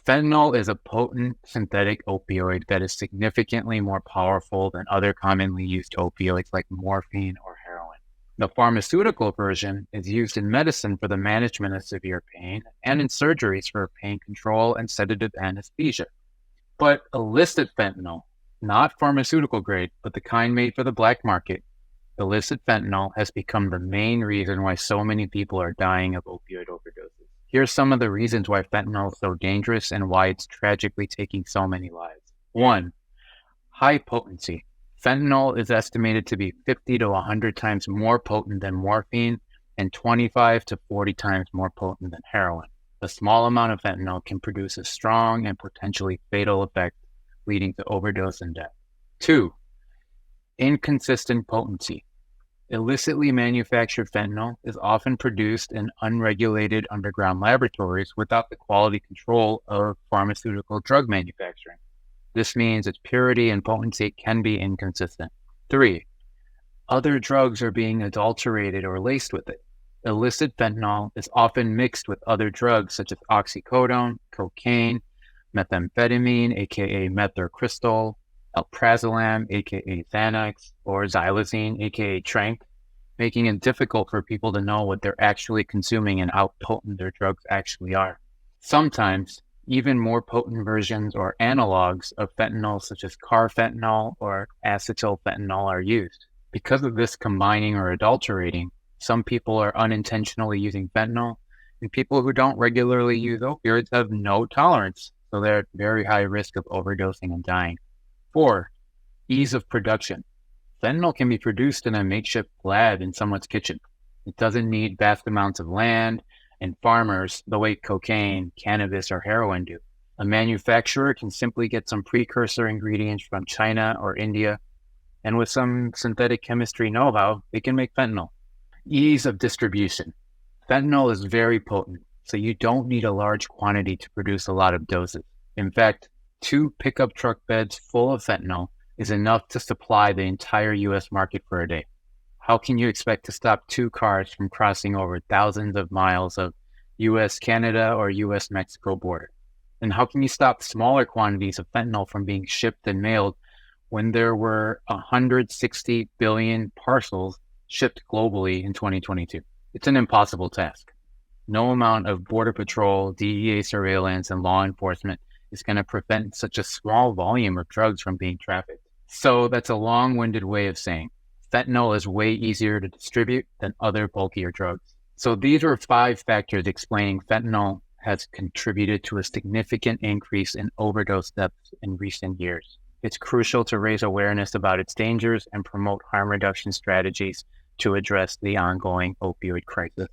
Fentanyl is a potent synthetic opioid that is significantly more powerful than other commonly used opioids like morphine or heroin. The pharmaceutical version is used in medicine for the management of severe pain and in surgeries for pain control and sedative anesthesia. But illicit fentanyl, not pharmaceutical grade, but the kind made for the black market, illicit fentanyl has become the main reason why so many people are dying of opioid overdoses. Here's some of the reasons why fentanyl is so dangerous and why it's tragically taking so many lives. 1. High potency. Fentanyl is estimated to be 50 to 100 times more potent than morphine and 25 to 40 times more potent than heroin. A small amount of fentanyl can produce a strong and potentially fatal effect, leading to overdose and death. 2. Inconsistent potency. Illicitly manufactured fentanyl is often produced in unregulated underground laboratories without the quality control of pharmaceutical drug manufacturing. This means its purity and potency can be inconsistent. 3. Other drugs are being adulterated or laced with it. Illicit fentanyl is often mixed with other drugs such as oxycodone, cocaine, methamphetamine, aka methylcrystal, alprazolam, aka Xanax, or xylazine, aka Tranq, making it difficult for people to know what they're actually consuming and how potent their drugs actually are. Sometimes, even more potent versions or analogs of fentanyl, such as carfentanil or acetylfentanyl, are used. Because of this combining or adulterating, some people are unintentionally using fentanyl, and people who don't regularly use opioids have no tolerance, so they're at very high risk of overdosing and dying. 4. Ease of production. Fentanyl can be produced in a makeshift lab in someone's kitchen. It doesn't need vast amounts of land and farmers the way cocaine, cannabis, or heroin do. A manufacturer can simply get some precursor ingredients from China or India, and with some synthetic chemistry know-how, they can make fentanyl. Ease of distribution. Fentanyl is very potent, so you don't need a large quantity to produce a lot of doses. In fact, 2 pickup truck beds full of fentanyl is enough to supply the entire U.S. market for a day. How can you expect to stop 2 cars from crossing over thousands of miles of U.S.-Canada or U.S.-Mexico border? And how can you stop smaller quantities of fentanyl from being shipped and mailed when there were 160 billion parcels shipped globally in 2022? It's an impossible task. No amount of Border Patrol, DEA surveillance, and law enforcement is going to prevent such a small volume of drugs from being trafficked. So that's a long-winded way of saying fentanyl is way easier to distribute than other bulkier drugs. So these are 5 factors explaining fentanyl has contributed to a significant increase in overdose deaths in recent years. It's crucial to raise awareness about its dangers and promote harm reduction strategies to address the ongoing opioid crisis.